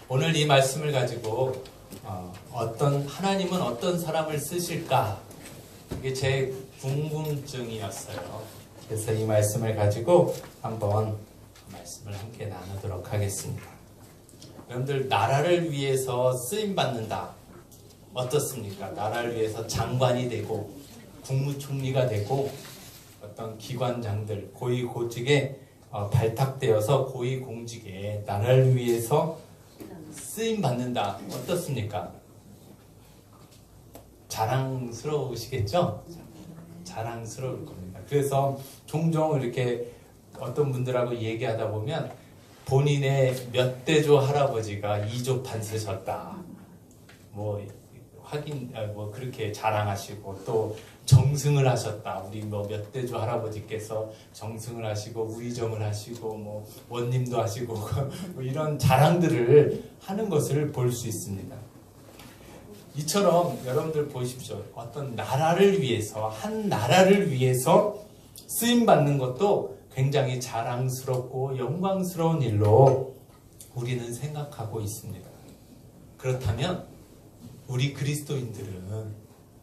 오늘 이 말씀을 가지고 하나님은 어떤 사람을 쓰실까? 이게 제 궁금증이었어요. 그래서 이 말씀을 가지고 한번 말씀을 함께 나누도록 하겠습니다. 여러분들, 나라를 위해서 쓰임 받는다. 어떻습니까? 나라를 위해서 장관이 되고 국무총리가 되고 어떤 기관장들 고위공직에 발탁되어서 고위공직에 나라를 위해서 쓰임 받는다. 어떻습니까? 자랑스러우시겠죠? 자랑스러울 겁니다. 그래서 종종 이렇게 어떤 분들하고 얘기하다 보면 본인의 몇 대조 할아버지가 2조판 쓰셨다. 그렇게 자랑하시고 또 정승을 하셨다. 우리 몇 대조 할아버지께서 정승을 하시고 우의정을 하시고 원님도 하시고 이런 자랑들을 하는 것을 볼 수 있습니다. 이처럼 여러분들 보십시오. 어떤 나라를 위해서, 한 나라를 위해서 쓰임 받는 것도 굉장히 자랑스럽고 영광스러운 일로 우리는 생각하고 있습니다. 그렇다면 우리 그리스도인들은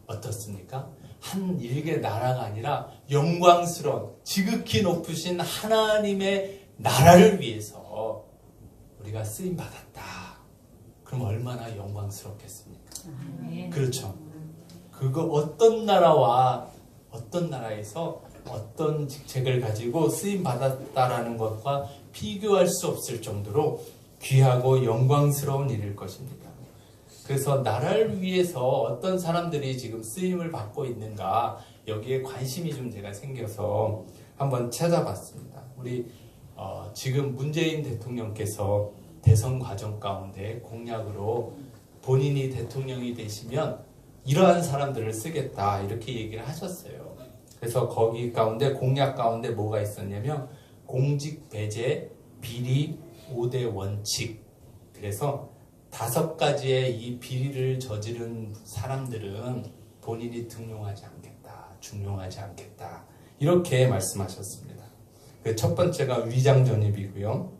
어떻습니까? 한 일개 나라가 아니라 영광스러운 지극히 높으신 하나님의 나라를 위해서 우리가 쓰임 받았다. 그럼 얼마나 영광스럽겠습니까? 그렇죠. 그거 어떤 나라와 어떤 나라에서 어떤 직책을 가지고 쓰임 받았다라는 것과 비교할 수 없을 정도로 귀하고 영광스러운 일일 것입니다. 그래서 나라를 위해서 어떤 사람들이 지금 쓰임을 받고 있는가, 여기에 관심이 좀 제가 생겨서 한번 찾아봤습니다. 우리 지금 문재인 대통령께서 대선 과정 가운데 공약으로 본인이 대통령이 되시면 이러한 사람들을 쓰겠다 이렇게 얘기를 하셨어요. 그래서 거기 가운데 공약 가운데 뭐가 있었냐면 공직 배제 비리 5대 원칙. 그래서 5가지의 이 비리를 저지른 사람들은 본인이 등용하지 않겠다, 중용하지 않겠다 이렇게 말씀하셨습니다. 그 첫 번째가 위장 전입이고요,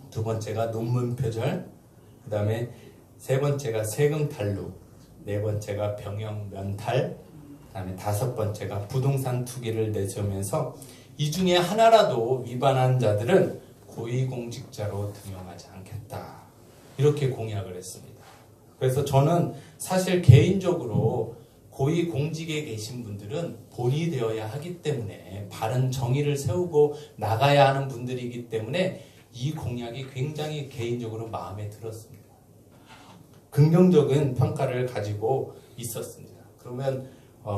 두 번째가 논문 표절, 그 다음에 세 번째가 세금 탈루, 네 번째가 병역 면탈, 그 다음에 5번째가 부동산 투기를 내세우면서 이 중에 하나라도 위반한 자들은 고위공직자로 등용하지 않겠다 이렇게 공약을 했습니다. 그래서 저는 사실 개인적으로 고위공직에 계신 분들은 본이 되어야 하기 때문에 바른 정의를 세우고 나가야 하는 분들이기 때문에 이 공약이 굉장히 개인적으로 마음에 들었습니다. 긍정적인 평가를 가지고 있었습니다. 그러면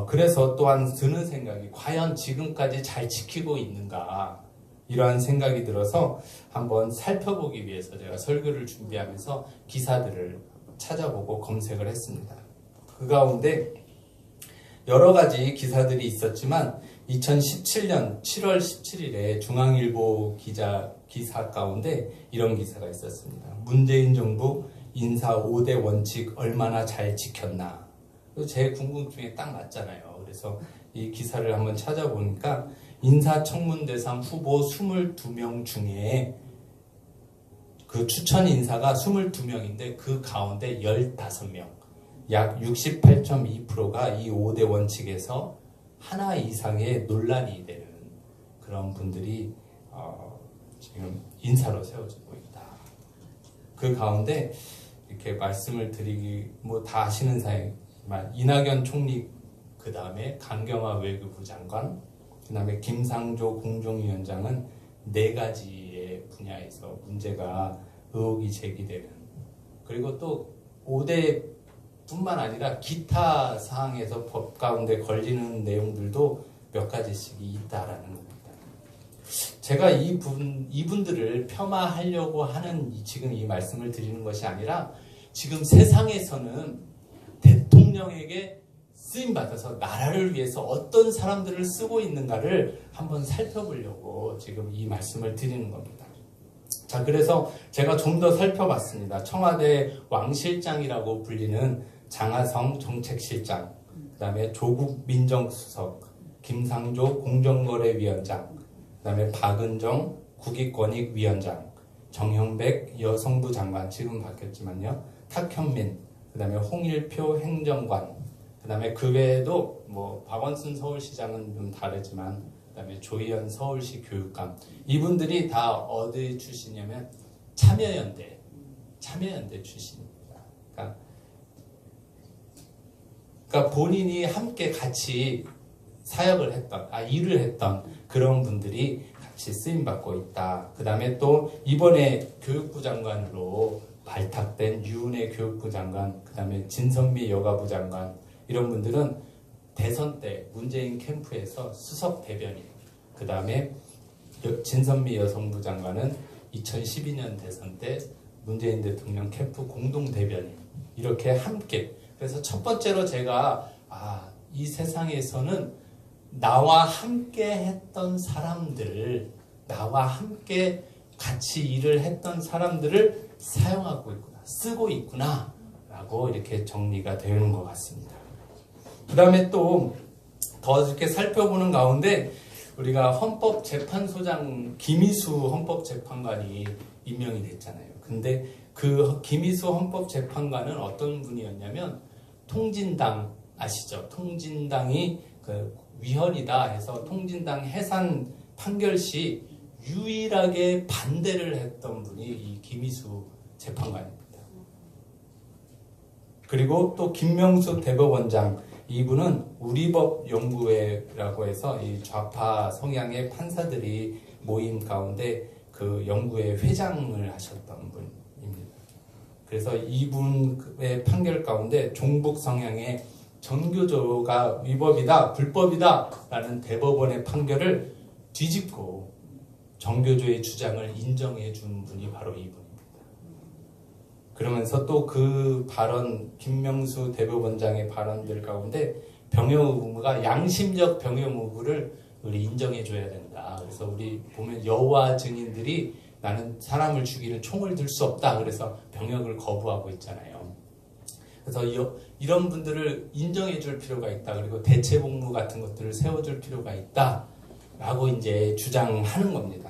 그래서 또한 드는 생각이 과연 지금까지 잘 지키고 있는가 이러한 생각이 들어서 한번 살펴보기 위해서 제가 설교를 준비하면서 기사들을 찾아보고 검색을 했습니다. 그 가운데 여러 가지 기사들이 있었지만 2017년 7월 17일에 중앙일보 기사 가운데 이런 기사가 있었습니다. 문재인 정부 인사 5대 원칙 얼마나 잘 지켰나. 제 궁금증에 딱 맞잖아요. 그래서 이 기사를 한번 찾아보니까 인사청문대상 후보 22명 중에 그 추천 인사가 22명인데 그 가운데 15명, 약 68.2%가 이 5대 원칙에서 하나 이상의 논란이 되는 그런 분들이 지금 인사로 세워지고 있다. 그 가운데 이렇게 말씀을 드리기 다 아시는 사이지만 이낙연 총리, 그 다음에 강경화 외교부 장관, 그 다음에 김상조 공정위원장은 4가지의 분야에서 문제가 의혹이 제기되는, 그리고 또 5대 뿐만 아니라 기타 사항에서 법 가운데 걸리는 내용들도 몇 가지씩 있다라는 겁니다. 제가 이분들을 폄하하려고 하는 지금 이 말씀을 드리는 것이 아니라 지금 세상에서는 대통령에게 쓰임받아서 나라를 위해서 어떤 사람들을 쓰고 있는가를 한번 살펴보려고 지금 이 말씀을 드리는 겁니다. 자, 그래서 제가 좀 더 살펴봤습니다. 청와대 왕실장이라고 불리는 장하성 정책실장, 그 다음에 조국 민정수석, 김상조 공정거래위원장, 그 다음에 박은정 국익권익위원장, 정형백 여성부 장관, 지금 바뀌었지만요. 탁현민, 그 다음에 홍일표 행정관, 그 다음에 그 외에도 뭐 박원순 서울시장은 좀 다르지만, 그 다음에 조희연 서울시 교육감, 이분들이 다 어디 출신이냐면 참여연대 출신입니다. 그러니까 본인이 함께 같이 사역을 했던, 일을 했던 그런 분들이 같이 쓰임받고 있다. 그 다음에 또 이번에 교육부 장관으로 발탁된 유은혜 교육부 장관, 그 다음에 진선미 여가부 장관, 이런 분들은 대선 때 문재인 캠프에서 수석 대변인, 그 다음에 진선미 여성부 장관은 2012년 대선 때 문재인 대통령 캠프 공동 대변인, 이렇게 함께. 그래서 첫 번째로 제가 이 세상에서는 나와 함께 했던 사람들, 나와 함께 같이 일을 했던 사람들을 사용하고 있구나, 쓰고 있구나 라고 이렇게 정리가 되는 것 같습니다. 그 다음에 또 더 이렇게 살펴보는 가운데 우리가 헌법재판소장 김희수 헌법재판관이 임명이 됐잖아요. 근데 그 김희수 헌법재판관은 어떤 분이었냐면 통진당 아시죠? 통진당이 그 위헌이다 해서 통진당 해산 판결 시 유일하게 반대를 했던 분이 이 김희수 재판관입니다. 그리고 또 김명수 대법원장, 이분은 우리법 연구회라고 해서 이 좌파 성향의 판사들이 모인 가운데 그 연구회 회장을 하셨던 분입니다. 그래서 이분의 판결 가운데 종북 성향의 전교조가 위법이다, 불법이다 라는 대법원의 판결을 뒤집고 정교조의 주장을 인정해 준 분이 바로 이분입니다. 그러면서 또 그 발언, 김명수 대법원장의 발언들 가운데 병역 의무가 양심적 병역 의무를 우리 인정해 줘야 된다. 그래서 우리 보면 여호와 증인들이 나는 사람을 죽이는 총을 들 수 없다. 그래서 병역을 거부하고 있잖아요. 그래서 이런 분들을 인정해 줄 필요가 있다. 그리고 대체 복무 같은 것들을 세워줄 필요가 있다. 라고 이제 주장하는 겁니다.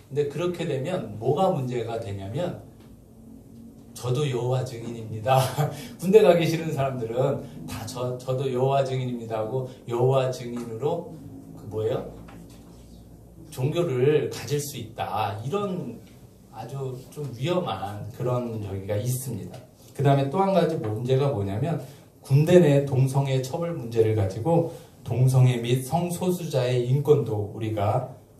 근데 그렇게 되면 뭐가 문제가 되냐면, 저도 여호와 증인입니다. 군대 가기 싫은 사람들은 다 저도 여호와 증인입니다 하고 여호와 증인으로 종교를 가질 수 있다. 이런 아주 좀 위험한 그런 저기가 있습니다. 그 다음에 또 한 가지 문제가 뭐냐면, 군대 내 동성애 처벌 문제를 가지고 동성애 및 성소수자의 인권도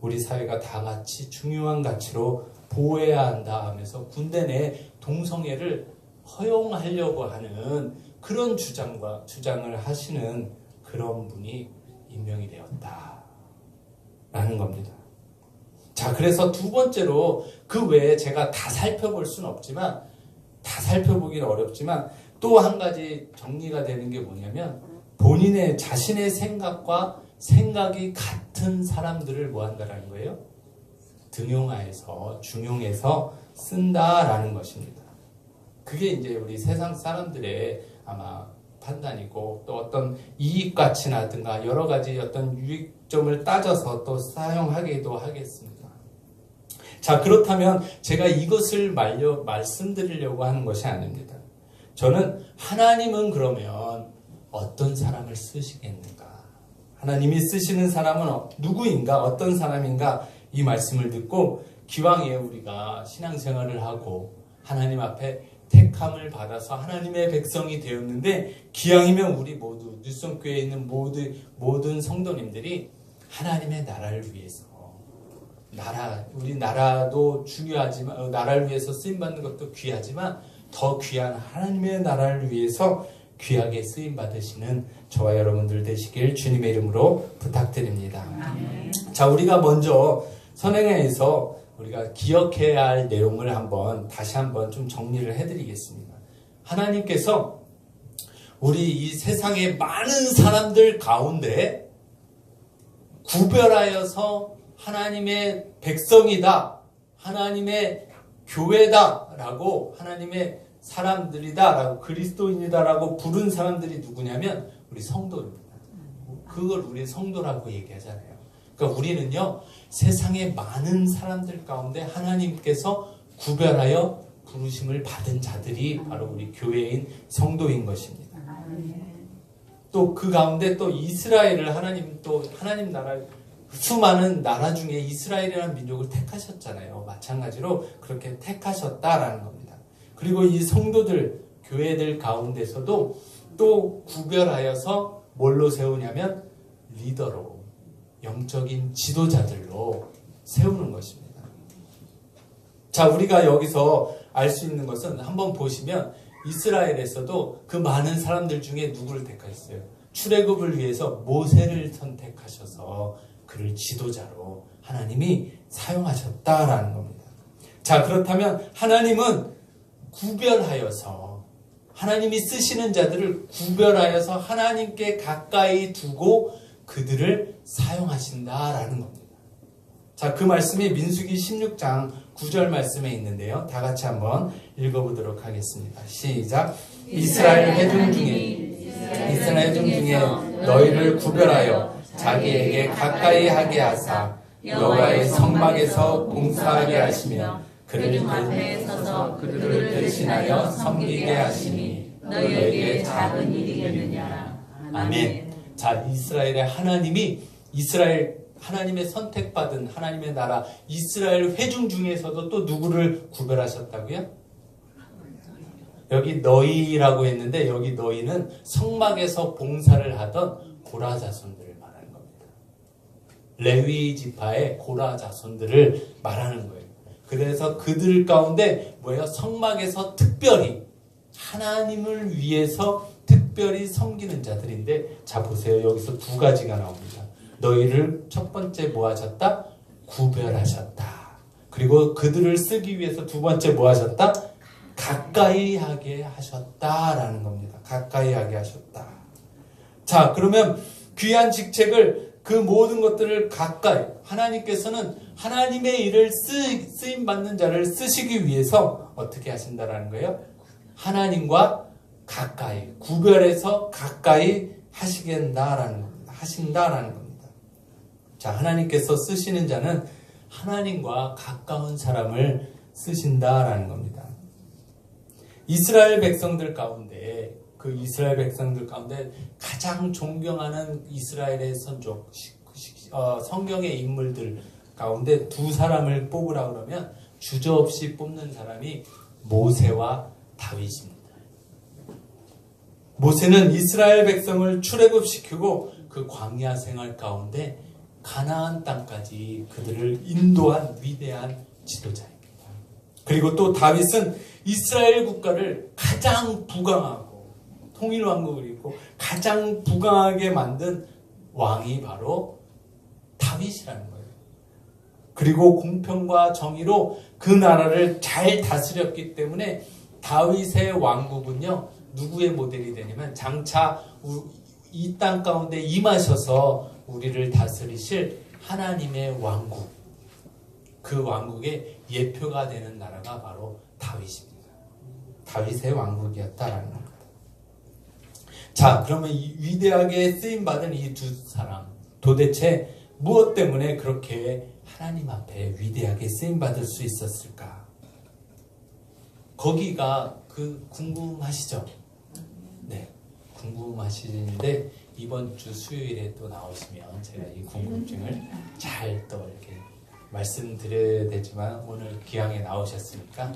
우리 사회가 다 같이 중요한 가치로 보호해야 한다 하면서 군대 내 동성애를 허용하려고 하는 그런 주장을 하시는 그런 분이 임명이 되었다라는 겁니다. 자, 그래서 두 번째로 그 외에 제가 다 살펴볼 수는 없지만, 다 살펴보기는 어렵지만 또 한 가지 정리가 되는 게 뭐냐면, 본인의 자신의 생각과 생각이 같은 사람들을 뭐 한다라는 거예요? 등용하여서, 중용해서 쓴다라는 것입니다. 그게 이제 우리 세상 사람들의 아마 판단이고, 또 어떤 이익가치라든가 여러 가지 어떤 유익점을 따져서 또 사용하기도 하겠습니다. 자, 그렇다면 제가 이것을 말씀드리려고 하는 것이 아닙니다. 저는 하나님은 그러면 어떤 사람을 쓰시겠는가? 하나님이 쓰시는 사람은 누구인가? 어떤 사람인가? 이 말씀을 듣고 기왕에 우리가 신앙생활을 하고 하나님 앞에 택함을 받아서 하나님의 백성이 되었는데, 기왕이면 우리 모두 뉴성교회에 있는 모든 성도님들이 하나님의 나라를 위해서, 우리 나라도 중요하지만 나라를 위해서 쓰임받는 것도 귀하지만 더 귀한 하나님의 나라를 위해서 귀하게 쓰임받으시는 저와 여러분들 되시길 주님의 이름으로 부탁드립니다. 자, 우리가 먼저 선행에서 우리가 기억해야 할 내용을 다시 한번 좀 정리를 해드리겠습니다. 하나님께서 우리 이 세상의 많은 사람들 가운데 구별하여서 하나님의 백성이다, 하나님의 교회다라고, 하나님의 사람들이다라고, 그리스도인이다라고 부른 사람들이 누구냐면 우리 성도입니다. 그걸 우리 성도라고 얘기하잖아요. 그러니까 우리는요, 세상의 많은 사람들 가운데 하나님께서 구별하여 부르심을 받은 자들이 바로 우리 교회인 성도인 것입니다. 또 그 가운데 또 이스라엘을 하나님 나라 수많은 나라 중에 이스라엘이라는 민족을 택하셨잖아요. 마찬가지로 그렇게 택하셨다라는 겁니다. 그리고 이 성도들 교회들 가운데서도 또 구별하여서 뭘로 세우냐면 리더로 영적인 지도자들로 세우는 것입니다. 자, 우리가 여기서 알 수 있는 것은 한번 보시면 이스라엘에서도 그 많은 사람들 중에 누구를 택하셨어요? 출애굽을 위해서 모세를 선택하셔서 그를 지도자로 하나님이 사용하셨다라는 겁니다. 자, 그렇다면 하나님은 구별하여서 하나님이 쓰시는 자들을 구별하여서 하나님께 가까이 두고 그들을 사용하신다라는 겁니다. 자, 그 말씀이 민수기 16장 9절 말씀에 있는데요. 다 같이 한번 읽어보도록 하겠습니다. 시작. 이스라엘 회중 중에 너희를 구별하여 자기에게 가까이 하게 하사 여호와의 성막에서 봉사하게 하시며 그를 앞에 서서 그들을 대신하여 섬기게 하시니 너희에게 작은 일이겠느냐. 아멘. 자, 이스라엘의 하나님의 선택받은 하나님의 나라 이스라엘 회중 중에서도 또 누구를 구별하셨다고요? 여기 너희라고 했는데 여기 너희는 성막에서 봉사를 하던 고라 자손들을 말하는 겁니다. 레위 지파의 고라 자손들을 말하는 거예요. 그래서 그들 가운데 성막에서 특별히 하나님을 위해서 특별히 섬기는 자들인데, 자 보세요. 여기서 두 가지가 나옵니다. 너희를 첫 번째 뭐 하셨다? 구별하셨다. 그리고 그들을 쓰기 위해서 두 번째 뭐 하셨다? 가까이 하게 하셨다라는 겁니다. 가까이 하게 하셨다. 자, 그러면 귀한 직책을 그 모든 것들을 가까이 하나님께서는 하나님의 일을 쓰임 받는 자를 쓰시기 위해서 어떻게 하신다라는 거예요? 하나님과 가까이 구별해서 가까이 하신다라는 겁니다. 자, 하나님께서 쓰시는 자는 하나님과 가까운 사람을 쓰신다라는 겁니다. 이스라엘 백성들 가운데 가장 존경하는 이스라엘의 선족, 성경의 인물들 가운데 두 사람을 뽑으라 그러면 주저없이 뽑는 사람이 모세와 다윗입니다. 모세는 이스라엘 백성을 출애굽시키고 그 광야 생활 가운데 가나안 땅까지 그들을 인도한 위대한 지도자입니다. 그리고 또 다윗은 이스라엘 국가를 가장 부강하고 통일왕국을 이루고 가장 부강하게 만든 왕이 바로 다윗이라는 거예요. 그리고 공평과 정의로 그 나라를 잘 다스렸기 때문에 다윗의 왕국은요, 누구의 모델이 되냐면 장차 이 땅 가운데 임하셔서 우리를 다스리실 하나님의 왕국, 그 왕국의 예표가 되는 나라가 바로 다윗입니다. 다윗의 왕국이었다라는 겁니다. 자, 그러면 이 위대하게 쓰임받은 이 두 사람, 도대체 무엇 때문에 그렇게 하나님 앞에 위대하게 쓰임받을 수 있었을까? 거기가 궁금하시죠? 네, 궁금하시는데 이번 주 수요일에 또 나오시면 제가 이 궁금증을 잘 또 이렇게 말씀드려야 되지만 오늘 기왕에 나오셨으니까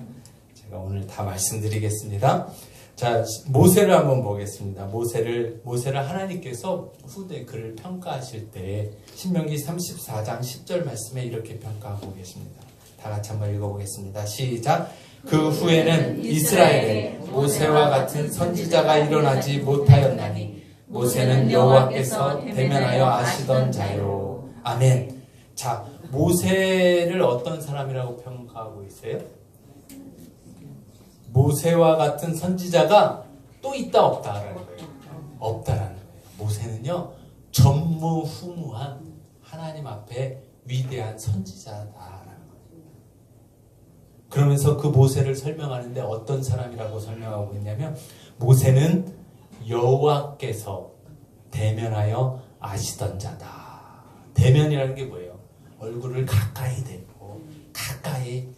제가 오늘 다 말씀드리겠습니다. 자, 모세를 한번 보겠습니다. 모세를 하나님께서 후대 그를 평가하실 때 신명기 34장 10절 말씀에 이렇게 평가하고 계십니다. 다 같이 한번 읽어보겠습니다. 시작. 그 후에는 이스라엘에 모세와 같은 선지자가 일어나지 못하였나니 모세는 여호와께서 대면하여 아시던 자요. 아멘. 자, 모세를 어떤 사람이라고 평가하고 있어요? 모세와 같은 선지자가 또 있다 없다라는 거예요. 없다라는 거예요. 모세는요, 전무후무한 하나님 앞에 위대한 선지자다라는 거예요. 그러면서 그 모세를 설명하는데 어떤 사람이라고 설명하고 있냐면, 모세는 여호와께서 대면하여 아시던 자다. 대면이라는 게 뭐예요? 얼굴을 가까이 대고 가까이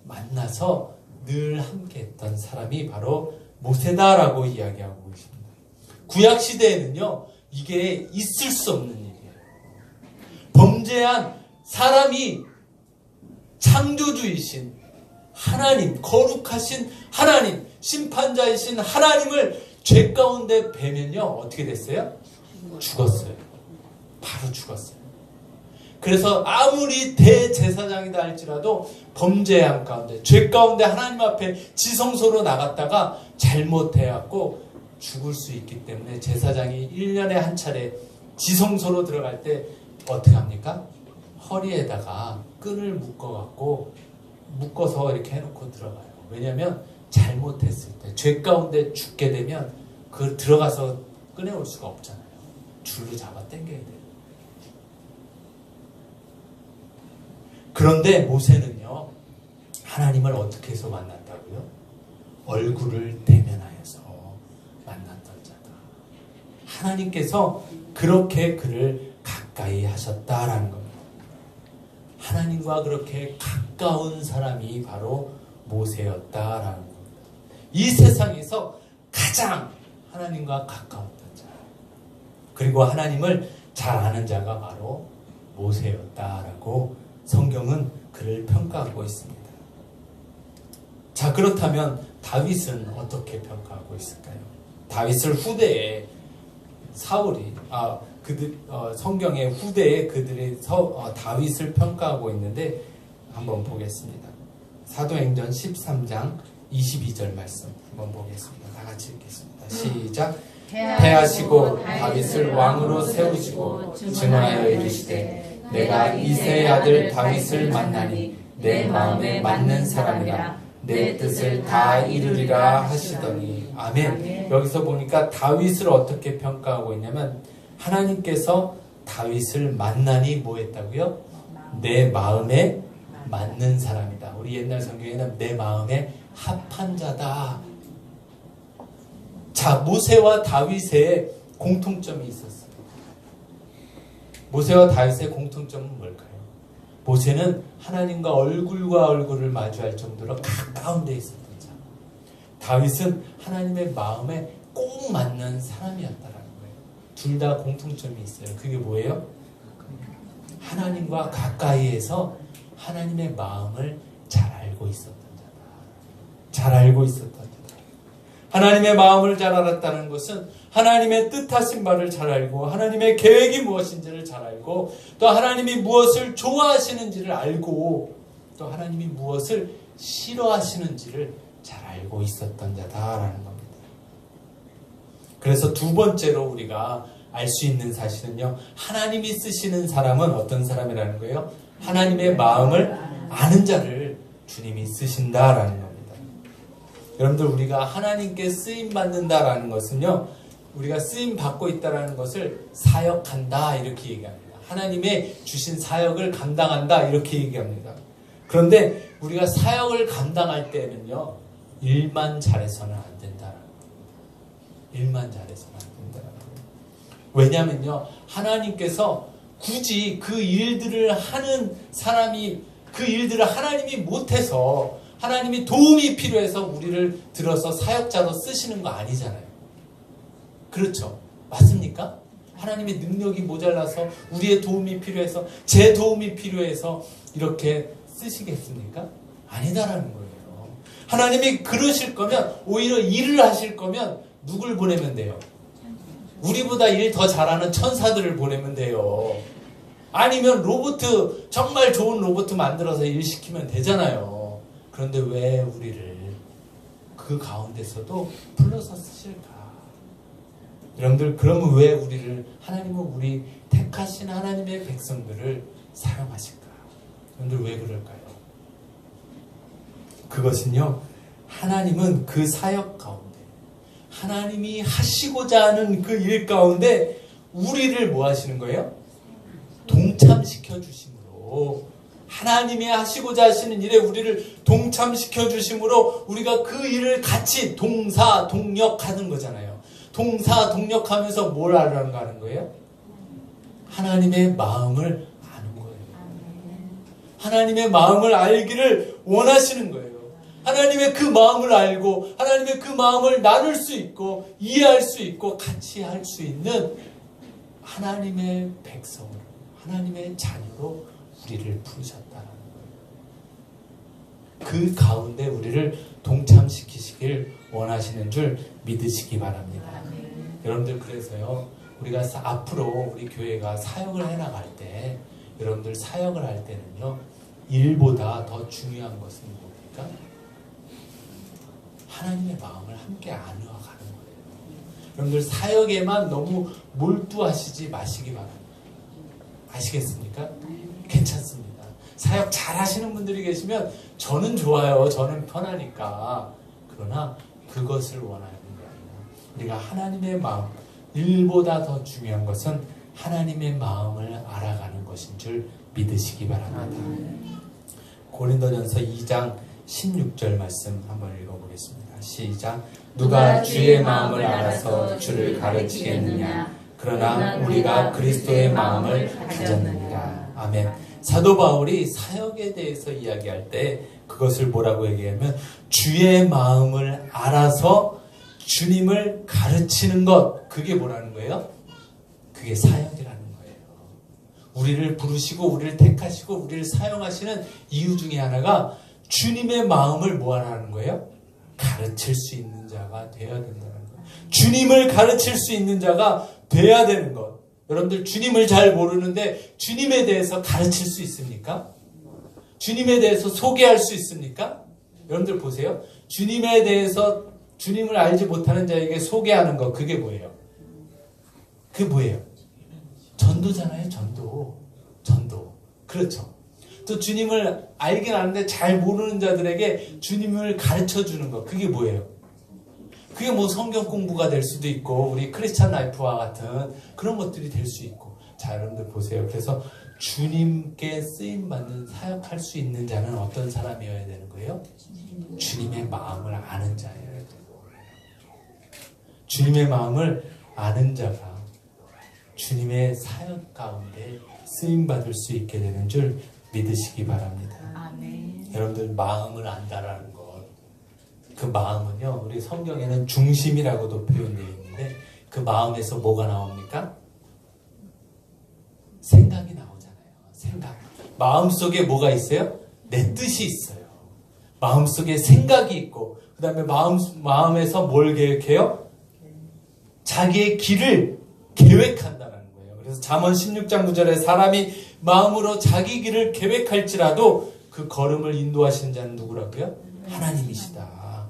만나서 늘 함께 했던 사람이 바로 모세다라고 이야기하고 있습니다. 구약 시대에는요, 이게 있을 수 없는 일이에요. 범죄한 사람이 창조주이신 하나님, 거룩하신 하나님, 심판자이신 하나님을 죄 가운데 베면요, 어떻게 됐어요? 죽었어요. 바로 죽었어요. 그래서 아무리 대제사장이다 할지라도 범죄함 가운데, 죄 가운데 하나님 앞에 지성소로 나갔다가 잘못해갖고 죽을 수 있기 때문에 제사장이 1년에 한 차례 지성소로 들어갈 때 어떻게 합니까? 허리에다가 끈을 묶어서 이렇게 해놓고 들어가요. 왜냐하면 잘못했을 때, 죄 가운데 죽게 되면 그걸 들어가서 꺼내올 수가 없잖아요. 줄로 잡아 당겨야 돼요. 그런데 모세는요, 하나님을 어떻게 해서 만났다고요? 얼굴을 대면하여서 만났던 자다. 하나님께서 그렇게 그를 가까이 하셨다라는 겁니다. 하나님과 그렇게 가까운 사람이 바로 모세였다라는 겁니다. 이 세상에서 가장 하나님과 가까웠던 자, 그리고 하나님을 잘 아는 자가 바로 모세였다라고 성경은 그를 평가하고 있습니다. 자, 그렇다면 다윗은 어떻게 평가하고 있을까요? 다윗을 후대에 사울이 성경의 후대에 그들이 다윗을 평가하고 있는데 한번 보겠습니다. 사도행전 13장 22절 말씀 한번 보겠습니다. 다 같이 읽겠습니다. 시작. 패하시고 다윗을 왕으로 세우시고 증언하여 이르시되 내가 이새의 아들 다윗을 만나니 내 마음에 맞는 사람이라 내 뜻을 다 이루리라 하시더니. 아멘. 여기서 보니까 다윗을 어떻게 평가하고 있냐면 하나님께서 다윗을 만나니 뭐 했다고요? 내 마음에 맞는 사람이다. 우리 옛날 성경에는 내 마음에 합한 자다. 자, 모세와 다윗의 공통점이 있었어요. 모세와 다윗의 공통점은 뭘까요? 모세는 하나님과 얼굴과 얼굴을 마주할 정도로 가까운 데 있었던 자. 다윗은 하나님의 마음에 꼭 맞는 사람이었다라는 거예요. 둘 다 공통점이 있어요. 그게 뭐예요? 하나님과 가까이에서 하나님의 마음을 잘 알고 있었던 자다. 잘 알고 있었던 자다. 하나님의 마음을 잘 알았다는 것은 하나님의 뜻하신 바를 잘 알고 하나님의 계획이 무엇인지를 잘 알고 또 하나님이 무엇을 좋아하시는지를 알고 또 하나님이 무엇을 싫어하시는지를 잘 알고 있었던 자다라는 겁니다. 그래서 두 번째로 우리가 알 수 있는 사실은요, 하나님이 쓰시는 사람은 어떤 사람이라는 거예요? 하나님의 마음을 아는 자를 주님이 쓰신다라는 겁니다. 여러분들, 우리가 하나님께 쓰임 받는다라는 것은요, 우리가 쓰임 받고 있다라는 것을 사역한다 이렇게 얘기합니다. 하나님의 주신 사역을 감당한다 이렇게 얘기합니다. 그런데 우리가 사역을 감당할 때는요, 일만 잘해서는 안 된다라는 겁니다. 일만 잘해서는 안 된다라는 겁니다. 왜냐면요, 하나님께서 굳이 그 일들을 하는 사람이 그 일들을 하나님이 못해서 하나님이 도움이 필요해서 우리를 들어서 사역자로 쓰시는 거 아니잖아요. 그렇죠? 맞습니까? 하나님의 능력이 모자라서 우리의 도움이 필요해서 제 도움이 필요해서 이렇게 쓰시겠습니까? 아니다라는 거예요. 하나님이 그러실 거면 오히려 일을 하실 거면 누굴 보내면 돼요? 우리보다 일 더 잘하는 천사들을 보내면 돼요. 아니면 로봇, 정말 좋은 로봇 만들어서 일 시키면 되잖아요. 그런데 왜 우리를 그 가운데서도 불러서 쓰실까? 여러분들, 그러면 왜 우리를, 하나님은 우리 택하신 하나님의 백성들을 사용하실까? 여러분들, 왜 그럴까요? 그것은요, 하나님은 그 사역 가운데, 하나님이 하시고자 하는 그 일 가운데 우리를 뭐 하시는 거예요? 동참시켜 주심으로, 하나님이 하시고자 하시는 일에 우리를 동참시켜 주심으로 우리가 그 일을 같이 동사동력하는 거잖아요. 동사동력하면서 뭘 알아가는 거예요? 하나님의 마음을 아는 거예요. 하나님의 마음을 알기를 원하시는 거예요. 하나님의 그 마음을 알고 하나님의 그 마음을 나눌 수 있고 이해할 수 있고 같이 할 수 있는 하나님의 백성으로, 하나님의 자녀로 우리를 부르셨다는 거예요. 그 가운데 우리를 동참시키시길 원하시는 줄 믿으시기 바랍니다. 여러분들, 그래서요, 우리가 앞으로 우리 교회가 사역을 해나갈 때, 여러분들 사역을 할 때는요, 일보다 더 중요한 것은 뭡니까? 하나님의 마음을 함께 나누어 가는 거예요. 여러분들, 사역에만 너무 몰두하시지 마시기 바랍니다. 아시겠습니까? 괜찮습니다. 사역 잘 하시는 분들이 계시면 저는 좋아요. 저는 편하니까. 그러나 그것을 원하는 게 아니라 우리가 하나님의 마음, 일보다 더 중요한 것은 하나님의 마음을 알아가는 것인 줄 믿으시기 바랍니다. 고린도전서 2장 16절 말씀 한번 읽어보겠습니다. 시작. 누가 주의 마음을 알아서 주를 가르치겠느냐? 그러나 우리가 그리스도의 마음을 가졌느니라. 아멘. 사도 바울이 사역에 대해서 이야기할 때 그것을 뭐라고 얘기하면 주의 마음을 알아서 주님을 가르치는 것, 그게 뭐라는 거예요? 그게 사역이라는 거예요. 우리를 부르시고 우리를 택하시고 우리를 사용하시는 이유 중에 하나가 주님의 마음을 뭐하라는 거예요? 가르칠 수 있는 자가 되어야 된다는 거예요. 주님을 가르칠 수 있는 자가 돼야 되는 것. 여러분들, 주님을 잘 모르는데 주님에 대해서 가르칠 수 있습니까? 주님에 대해서 소개할 수 있습니까? 여러분들 보세요. 주님에 대해서, 주님을 알지 못하는 자에게 소개하는 것, 그게 뭐예요? 그게 뭐예요? 전도잖아요. 전도. 그렇죠. 또 주님을 알긴 아는데 잘 모르는 자들에게 주님을 가르쳐주는 것, 그게 뭐예요? 그게 뭐 성경 공부가 될 수도 있고 우리 크리스찬 라이프와 같은 그런 것들이 될 수 있고. 자, 여러분들 보세요. 그래서 주님께 쓰임받는 사역할 수 있는 자는 어떤 사람이어야 되는 거예요? 주님의 마음을 아는 자예요. 주님의 마음을 아는 자가 주님의 사역 가운데 쓰임받을 수 있게 되는 줄 믿으시기 바랍니다. 아멘. 여러분들, 마음을 안다라는 것, 그 마음은요, 우리 성경에는 중심이라고도 표현되어 있는데 그 마음에서 뭐가 나옵니까? 생각이 나오잖아요. 생각. 마음속에 뭐가 있어요? 내 뜻이 있어요. 마음속에 생각이 있고 그 다음에 마음에서 뭘 계획해요? 자기의 길을 계획한다는 거예요. 그래서 잠언 16장 9절에 사람이 마음으로 자기 길을 계획할지라도 그 걸음을 인도하시는 자는 누구라고요? 하나님이시다.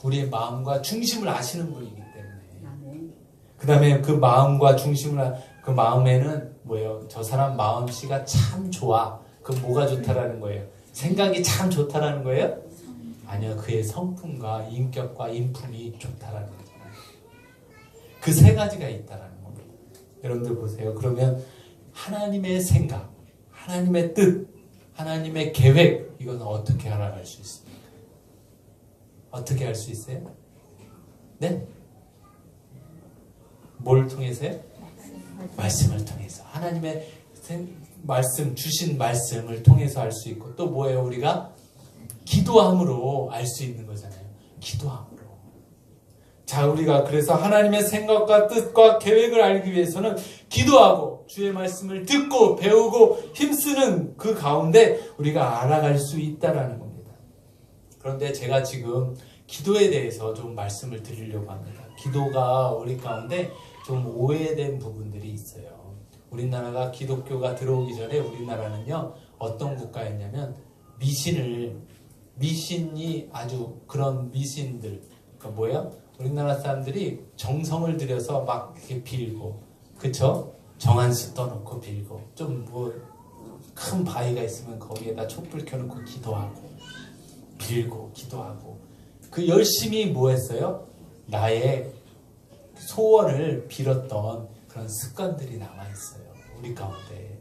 우리의 마음과 중심을 아시는 분이기 때문에. 그 다음에 그 마음과 중심을, 그 마음에는 뭐예요? 저 사람 마음씨가 참 좋아. 그 뭐가 좋다라는 거예요? 생각이 참 좋다라는 거예요? 아니요. 그의 성품과 인격과 인품이 좋다라는 거잖아요. 그 세 가지가 있다라는 겁니다. 여러분들 보세요. 그러면 하나님의 생각, 하나님의 뜻, 하나님의 계획, 이건 어떻게 알아갈 수 있습니까? 어떻게 할 수 있어요? 네? 뭘 통해서요? 말씀을 통해서. 하나님의 말씀, 주신 말씀을 통해서 알 수 있고, 또 뭐예요? 우리가 기도함으로 알 수 있는 거잖아요. 기도함으로. 자, 우리가 그래서 하나님의 생각과 뜻과 계획을 알기 위해서는 기도하고 주의 말씀을 듣고 배우고 힘쓰는 그 가운데 우리가 알아갈 수 있다라는 겁니다. 그런데 제가 지금 기도에 대해서 좀 말씀을 드리려고 합니다. 기도가 우리 가운데 좀 오해된 부분들이 있어요. 우리나라가 기독교가 들어오기 전에 우리나라는요, 어떤 국가였냐면 미신이 아주 그런 미신들, 그러니까 뭐야? 우리나라 사람들이 정성을 들여서 막 이렇게 빌고, 그쵸? 정한수 떠놓고 빌고, 좀 뭐 큰 바위가 있으면 거기에다 촛불 켜놓고 기도하고, 빌고, 기도하고, 그 열심히 뭐 했어요? 나의 소원을 빌었던 그런 습관들이 남아있어요. 우리 가운데.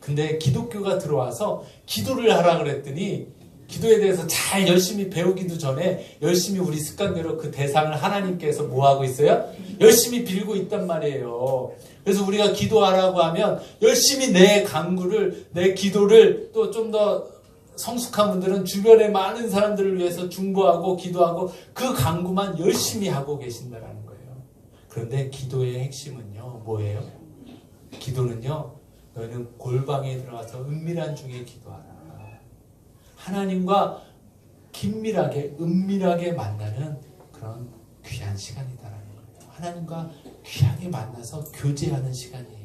근데 기독교가 들어와서 기도를 하라 그랬더니 기도에 대해서 잘 열심히 배우기도 전에 열심히 우리 습관대로 그 대상을 하나님께서 뭐 하고 있어요? 열심히 빌고 있단 말이에요. 그래서 우리가 기도하라고 하면 열심히 내 간구를, 내 기도를 또 좀 더 성숙한 분들은 주변의 많은 사람들을 위해서 중보하고 기도하고 그 간구만 열심히 하고 계신다는 거예요. 그런데 기도의 핵심은요, 뭐예요? 기도는요, 너희는 골방에 들어가서 은밀한 중에 기도하라. 하나님과 긴밀하게, 은밀하게 만나는 그런 귀한 시간이다라는 거예요. 하나님과 귀하게 만나서 교제하는 시간이에요.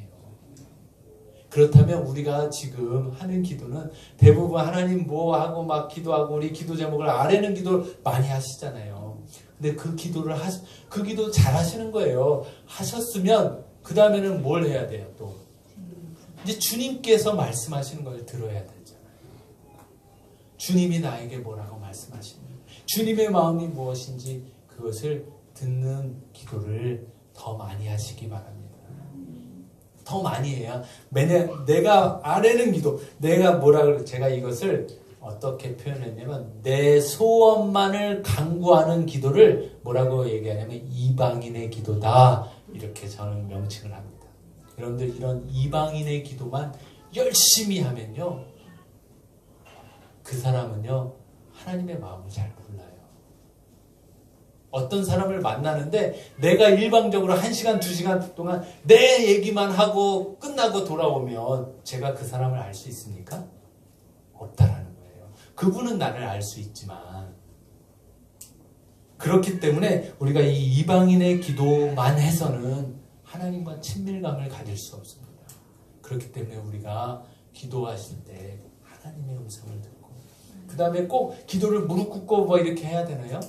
그렇다면 우리가 지금 하는 기도는 대부분 하나님 뭐 하고 막 기도하고 우리 기도 제목을 아뢰는 기도를 많이 하시잖아요. 근데 그 기도를 그 기도 잘 하시는 거예요. 하셨으면 그 다음에는 뭘 해야 돼요? 또 이제 주님께서 말씀하시는 걸 들어야 되잖아요. 주님이 나에게 뭐라고 말씀하시는, 주님의 마음이 무엇인지 그것을 듣는 기도를 더 많이 하시기 바랍니다. 더 많이 해야 내가 아뢰는 기도, 내가 제가 이것을 어떻게 표현했냐면 내 소원만을 간구하는 기도를 뭐라고 얘기하냐면 이방인의 기도다, 이렇게 저는 명칭을 합니다. 여러분들 이런 이방인의 기도만 열심히 하면요, 그 사람은요 하나님의 마음을 잘 몰라요. 어떤 사람을 만나는데 내가 일방적으로 1시간, 2시간 동안 내 얘기만 하고 끝나고 돌아오면 제가 그 사람을 알 수 있습니까? 없다라는 거예요. 그분은 나를 알 수 있지만, 그렇기 때문에 우리가 이 이방인의 기도만 해서는 하나님과 친밀감을 가질 수 없습니다. 그렇기 때문에 우리가 기도하실 때 하나님의 음성을 듣고, 그 다음에 꼭 기도를 무릎 꿇고 뭐 이렇게 해야 되나요?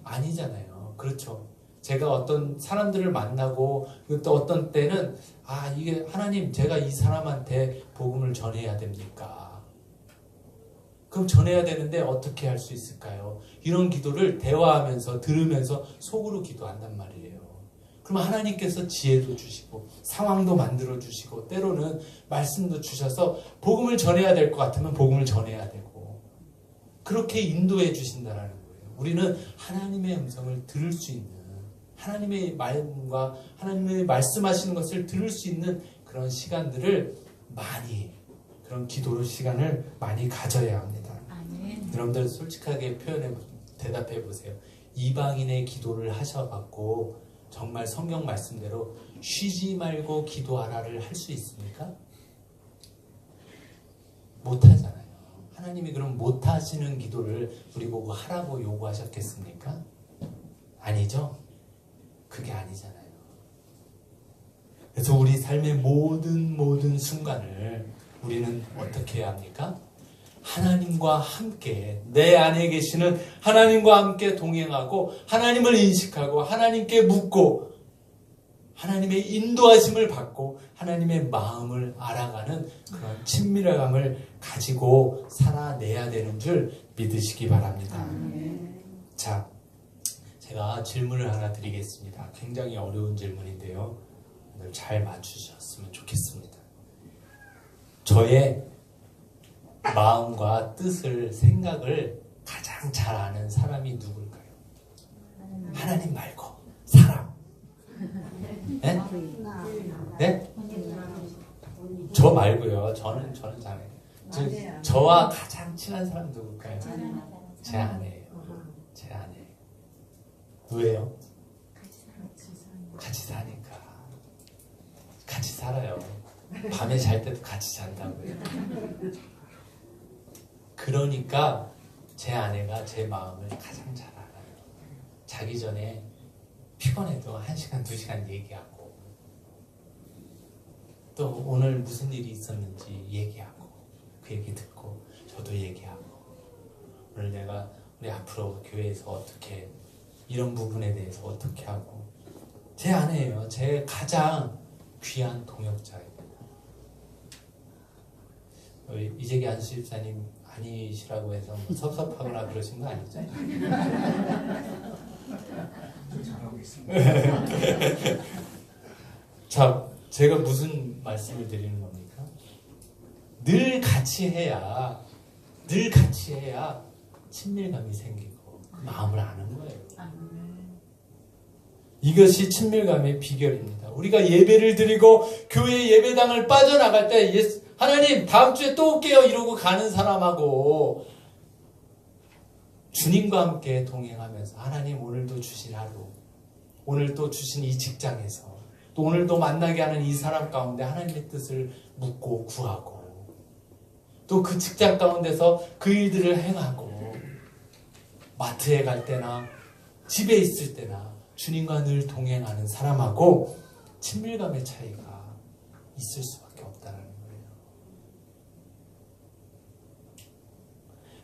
아니잖아요. 그렇죠. 제가 어떤 사람들을 만나고 또 어떤 때는 이게 하나님, 제가 이 사람한테 복음을 전해야 됩니까? 그럼 전해야 되는데 어떻게 할 수 있을까요? 이런 기도를 대화하면서 들으면서 속으로 기도한단 말이에요. 그러면 하나님께서 지혜도 주시고 상황도 만들어 주시고 때로는 말씀도 주셔서 복음을 전해야 될 것 같으면 복음을 전해야 되고 그렇게 인도해 주신다는 거예요. 우리는 하나님의 음성을 들을 수 있는, 하나님의 말과 하나님의 말씀하시는 것을 들을 수 있는 그런 시간들을 많이, 그런 기도로 시간을 많이 가져야 합니다. 아멘. 여러분들 솔직하게 대답해 보세요. 이방인의 기도를 하셔갖고 정말 성경 말씀대로 쉬지 말고 기도하라를 할 수 있습니까? 못하잖아요. 하나님이 그럼 못하시는 기도를 우리 보고 하라고 요구하셨겠습니까? 아니죠? 그게 아니잖아요. 그래서 우리 삶의 모든 순간을 우리는 어떻게 해야 합니까? 하나님과 함께, 내 안에 계시는 하나님과 함께 동행하고 하나님을 인식하고 하나님께 묻고 하나님의 인도하심을 받고 하나님의 마음을 알아가는 그런 친밀감을 가지고 살아내야 되는 줄 믿으시기 바랍니다. 자, 제가 질문을 하나 드리겠습니다. 굉장히 어려운 질문인데요. 오늘 잘 맞추셨으면 좋겠습니다. 저의 마음과 뜻을, 생각을 가장 잘 아는 사람이 누굴까요? 하나님 말고 사람. 네? 네? 저 말고요. 저는 잘해요. 저와 가장 친한 사람 누굴까요? 제 아내예요. 제 아내. 왜요? 같이 사니까. 같이 살아요. 밤에 잘 때도 같이 잔다고요. 그러니까 제 아내가 제 마음을 가장 잘 알아요. 자기 전에 피곤해도 1시간, 2시간 얘기하고 또 오늘 무슨 일이 있었는지 얘기하고 그 얘기 듣고 저도 얘기하고 오늘 우리 앞으로 교회에서 어떻게 이런 부분에 대해서 어떻게 하고, 제 아내예요. 제 가장 귀한 동역자입니다. 이재기 안수집사님 아니시라고 해서 뭐 섭섭하거나 그러신 거 아니죠? 잘하고 있습니다. 자, 제가 무슨 말씀을 드리는 겁니까? 늘 같이 해야 친밀감이 생기고 그 마음을 아는 거예요. 아멘. 이것이 친밀감의 비결입니다. 우리가 예배를 드리고 교회 예배당을 빠져나갈 때 하나님 다음 주에 또 올게요 이러고 가는 사람하고 주님과 함께 동행하면서 하나님 오늘도 주신 하루, 오늘 또 주신 이 직장에서 또 오늘도 만나게 하는 이 사람 가운데 하나님의 뜻을 묻고 구하고 또 그 직장 가운데서 그 일들을 행하고 마트에 갈 때나 집에 있을 때나 주님과 늘 동행하는 사람하고 친밀감의 차이가 있을 수밖에 없다는 거예요.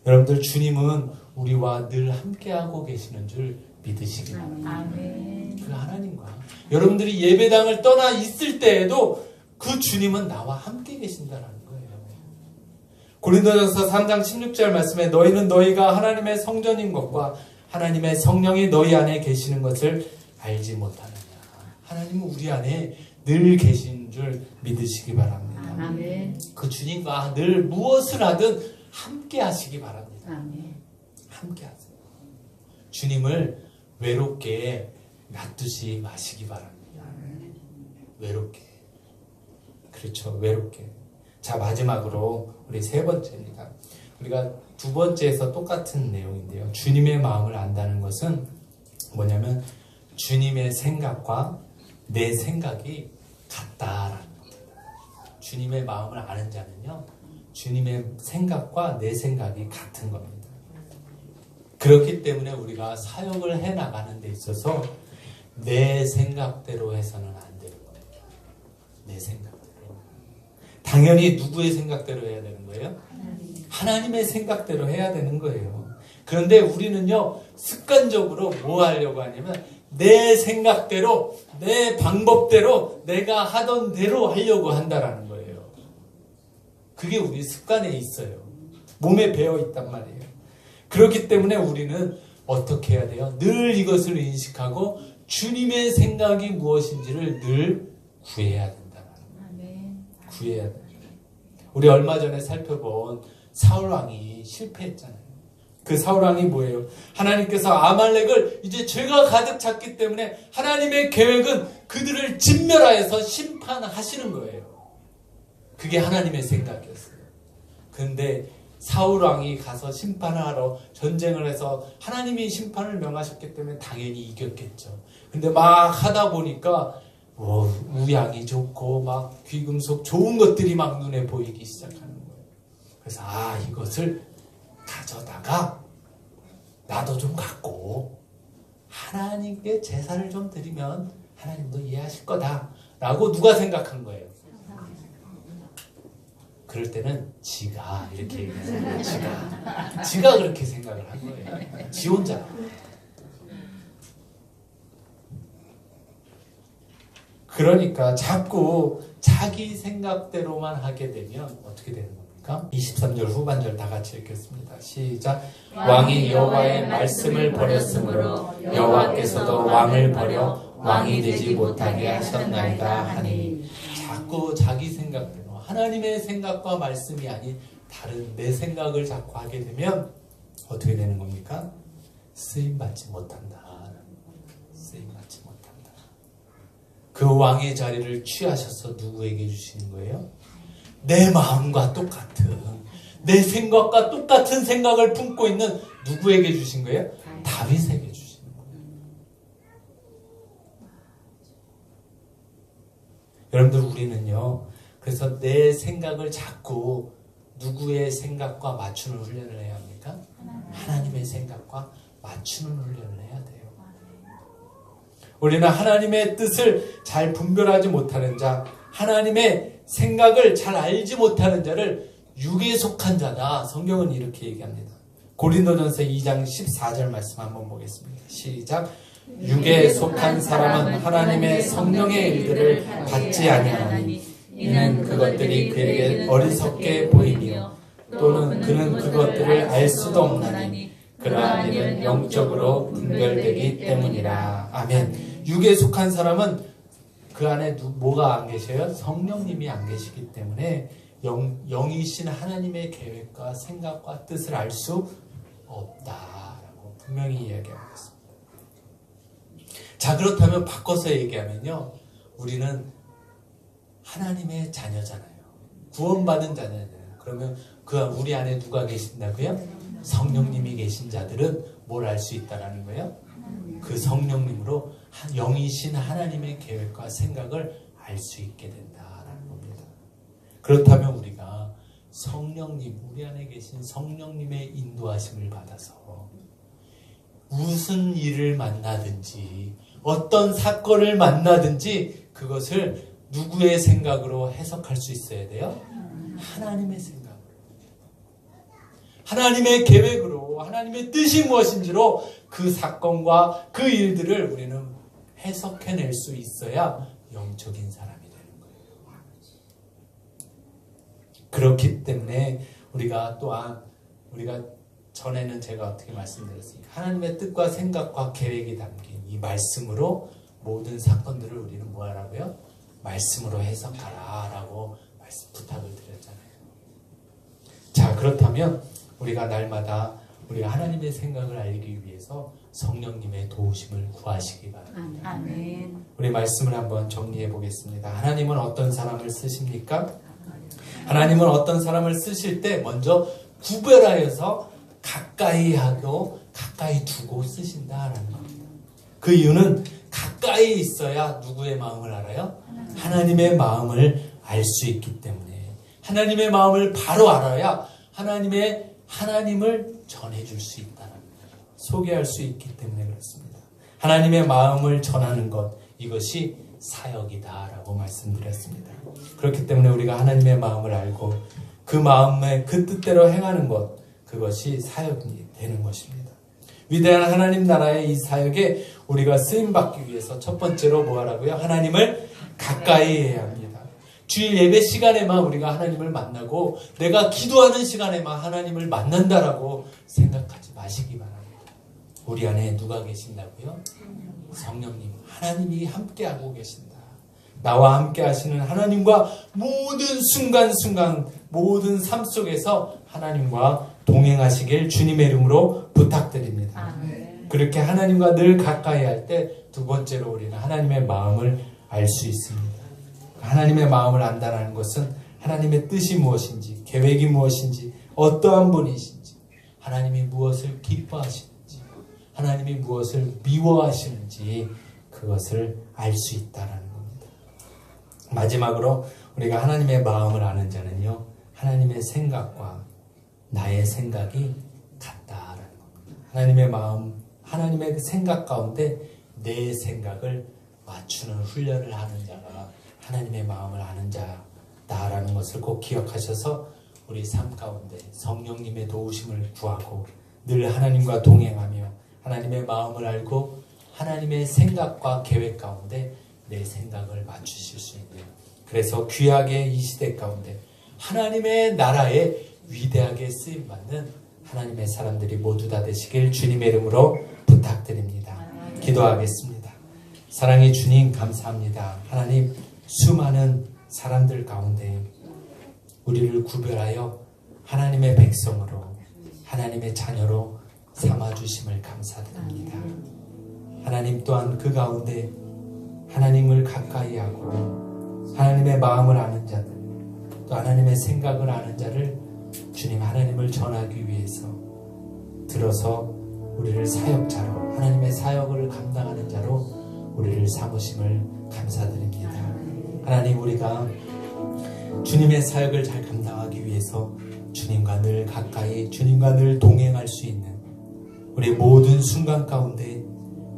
여러분들 주님은 우리와 늘 함께하고 계시는 줄 믿으시기 바랍니다. 아멘. 그 하나님과 여러분들이 예배당을 떠나 있을 때에도 그 주님은 나와 함께 계신다는 거예요. 고린도전서 3장 16절 말씀에 너희는 너희가 하나님의 성전인 것과 하나님의 성령이 너희 안에 계시는 것을 알지 못하느냐. 하나님은 우리 안에 늘 계신 줄 믿으시기 바랍니다. 아멘. 그 주님과 늘 무엇을 하든 함께 하시기 바랍니다. 아멘. 함께 하세요. 주님을 외롭게 놔두지 마시기 바랍니다. 외롭게. 그렇죠. 외롭게. 자, 마지막으로 우리 세 번째입니다. 우리가 두 번째에서 똑같은 내용인데요. 주님의 마음을 안다는 것은 뭐냐면 주님의 생각과 내 생각이 같다라는 겁니다. 주님의 마음을 아는 자는요. 주님의 생각과 내 생각이 같은 겁니다. 그렇기 때문에 우리가 사역을 해나가는 데 있어서 내 생각대로 해서는 안 되는 거예요. 내 생각대로. 당연히 누구의 생각대로 해야 되는 거예요? 하나님의 생각대로 해야 되는 거예요. 그런데 우리는요, 습관적으로 뭐 하려고 하냐면 내 생각대로, 내 방법대로, 내가 하던 대로 하려고 한다라는 거예요. 그게 우리 습관에 있어요. 몸에 배어 있단 말이에요. 그렇기 때문에 우리는 어떻게 해야 돼요? 늘 이것을 인식하고 주님의 생각이 무엇인지를 늘 구해야 된다는 거예요. 구해야 돼요. 우리 얼마 전에 살펴본 사울왕이 실패했잖아요. 그 사울왕이 뭐예요? 하나님께서 아말렉을 이제 죄가 가득 찼기 때문에 하나님의 계획은 그들을 진멸하여서 심판하시는 거예요. 그게 하나님의 생각이었어요. 근데 사울왕이 가서 심판을 하러 전쟁을 해서 하나님이 심판을 명하셨기 때문에 당연히 이겼겠죠. 근데 막 하다 보니까 우양이 좋고 막 귀금속 좋은 것들이 막 눈에 보이기 시작하는 거예요. 그래서 이것을 가져다가 나도 좀 갖고 하나님께 제사를 좀 드리면 하나님도 이해하실 거다라고 누가 생각한 거예요? 그럴 때는 지가 이렇게 얘기하는 거예요. 지가 그렇게 생각을 한 거예요. 지 혼자. 그러니까 자꾸 자기 생각대로만 하게 되면 어떻게 되는 겁니까? 23절 후반절 다 같이 읽겠습니다. 시작. 왕이 여호와의 말씀을 버렸으므로 여호와께서도 왕을 버려 왕이 되지 못하게 하셨나이다 하니. 자꾸 자기 생각대로 하나님의 생각과 말씀이 아닌 다른 내 생각을 자꾸 하게 되면 어떻게 되는 겁니까? 쓰임받지 못한다. 쓰임받지 못한다. 그 왕의 자리를 취하셔서 누구에게 주시는 거예요? 내 마음과 똑같은, 내 생각과 똑같은 생각을 품고 있는 누구에게 주신 거예요? 다윗에게 주시는 거예요. 여러분들 우리는요, 그래서 내 생각을 자꾸 누구의 생각과 맞추는 훈련을 해야 합니까? 하나님의 생각과 맞추는 훈련을 해야 돼요. 우리는 하나님의 뜻을 잘 분별하지 못하는 자, 하나님의 생각을 잘 알지 못하는 자를 육에 속한 자다. 성경은 이렇게 얘기합니다. 고린도전서 2장 14절 말씀 한번 보겠습니다. 시작. 육에 속한 사람은 하나님의 성령의 일들을 받지 아니하나니 이는 그것들이 그에게 어리석게 보이며 또는 그는 그것들을 알 수도 없나니 그러한 일은 영적으로 분별되기 때문이라. 아멘. 육에 속한 사람은 그 안에 뭐가 안 계셔요? 성령님이 안 계시기 때문에 영이신 하나님의 계획과 생각과 뜻을 알 수 없다라고 분명히 이야기하고 있습니다. 자, 그렇다면 바꿔서 얘기하면요, 우리는 하나님의 자녀잖아요. 구원받은 자녀잖아요. 그러면 우리 안에 누가 계신다고요? 성령님이 계신 자들은 뭘 알 수 있다라는 거예요? 그 성령님으로 영이신 하나님의 계획과 생각을 알 수 있게 된다라는 겁니다. 그렇다면 우리가 성령님, 우리 안에 계신 성령님의 인도하심을 받아서 무슨 일을 만나든지 어떤 사건을 만나든지 그것을 누구의 생각으로 해석할 수 있어야 돼요? 하나님의 생각으로, 하나님의 계획으로, 하나님의 뜻이 무엇인지로 그 사건과 그 일들을 우리는 해석해낼 수 있어야 영적인 사람이 되는 거예요. 그렇기 때문에 우리가 또한, 우리가 전에는 제가 어떻게 말씀드렸습니까? 하나님의 뜻과 생각과 계획이 담긴 이 말씀으로 모든 사건들을 우리는 뭐 하라고요? 말씀으로 해석하라 라고 부탁을 드렸잖아요. 자, 그렇다면 우리가 날마다 우리가 하나님의 생각을 알기 위해서 성령님의 도우심을 구하시기 바랍니다. 아멘. 우리 말씀을 한번 정리해 보겠습니다. 하나님은 어떤 사람을 쓰십니까? 하나님은 어떤 사람을 쓰실 때 먼저 구별하여서 가까이 하고 가까이 두고 쓰신다라는 겁니다. 그 이유는 가까이 있어야 누구의 마음을 알아요? 하나님의 마음을 알 수 있기 때문에, 하나님의 마음을 바로 알아야 하나님을 전해줄 수 있다는 거예요. 소개할 수 있기 때문에 그렇습니다. 하나님의 마음을 전하는 것, 이것이 사역이다라고 말씀드렸습니다. 그렇기 때문에 우리가 하나님의 마음을 알고 그 마음의 그 뜻대로 행하는 것, 그것이 사역이 되는 것입니다. 위대한 하나님 나라의 이 사역에 우리가 쓰임받기 위해서 첫 번째로 뭐 하라고요? 하나님을 가까이 해야 합니다. 주일 예배 시간에만 우리가 하나님을 만나고 내가 기도하는 시간에만 하나님을 만난다라고 생각하지 마시기 바랍니다. 우리 안에 누가 계신다고요? 성령님, 하나님이 함께하고 계신다. 나와 함께 하시는 하나님과 모든 순간순간 모든 삶 속에서 하나님과 동행하시길 주님의 이름으로 부탁드립니다. 아멘. 그렇게 하나님과 늘 가까이 할 때 두 번째로 우리는 하나님의 마음을 알 수 있습니다. 하나님의 마음을 안다는 것은 하나님의 뜻이 무엇인지, 계획이 무엇인지, 어떠한 분이신지, 하나님이 무엇을 기뻐하시는지, 하나님이 무엇을 미워하시는지 그것을 알 수 있다는 겁니다. 마지막으로 우리가 하나님의 마음을 아는 자는요, 하나님의 생각과 나의 생각이 같다라는 겁니다. 하나님의 마음, 하나님의 생각 가운데 내 생각을 맞추는 훈련을 하는 자가 하나님의 마음을 아는 자다라는 것을 꼭 기억하셔서 우리 삶 가운데 성령님의 도우심을 구하고 늘 하나님과 동행하며 하나님의 마음을 알고 하나님의 생각과 계획 가운데 내 생각을 맞추실 수 있는, 그래서 귀하게 이 시대 가운데 하나님의 나라에 위대하게 쓰임받는 하나님의 사람들이 모두 다 되시길 주님의 이름으로 부탁드립니다. 기도하겠습니다. 사랑의 주님, 감사합니다. 하나님, 수많은 사람들 가운데 우리를 구별하여 하나님의 백성으로, 하나님의 자녀로 삼아주심을 감사드립니다. 하나님 또한 그 가운데 하나님을 가까이 하고 하나님의 마음을 아는 자들, 또 하나님의 생각을 아는 자를 주님, 하나님을 전하기 위해서 들어서 우리를 사역자로, 하나님의 사역을 감당하는 자로 우리를 삼으심을 감사드립니다. 하나님, 우리가 주님의 사역을 잘 감당하기 위해서 주님과 늘 가까이, 주님과 늘 동행할 수 있는 우리 모든 순간 가운데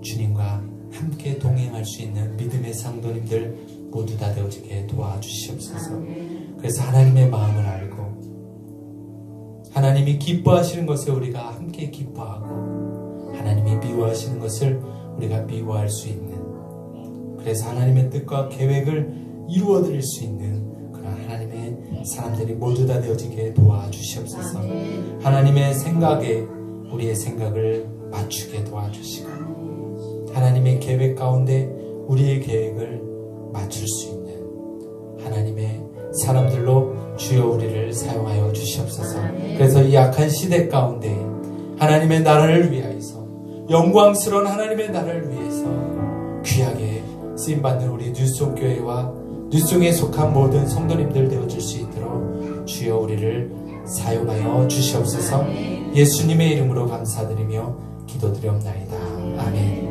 주님과 함께 동행할 수 있는 믿음의 성도님들 모두 다 되어지게 도와주시옵소서. 그래서 하나님의 마음을 알고 하나님이 기뻐하시는 것에 우리가 함께 기뻐하고 하나님이 미워하시는 것을 우리가 미워할 수 있는, 그래서 하나님의 뜻과 계획을 이루어드릴 수 있는 그런 하나님의 사람들이 모두 다 되어지게 도와주시옵소서. 하나님의 생각에 우리의 생각을 맞추게 도와주시고 하나님의 계획 가운데 우리의 계획을 맞출 수 있는 하나님의 사람들로 주여 우리를 사용하여 주시옵소서. 그래서 이 악한 시대 가운데 하나님의 나라를 위하여서 영광스러운 하나님의 나라를 위해서 귀하게 쓰임받는 우리 뉴송교회와 뉴송에 속한 모든 성도님들 되어줄 수 있도록 주여 우리를 사용하여 주시옵소서. 예수님의 이름으로 감사드리며 기도드리옵나이다. 아멘.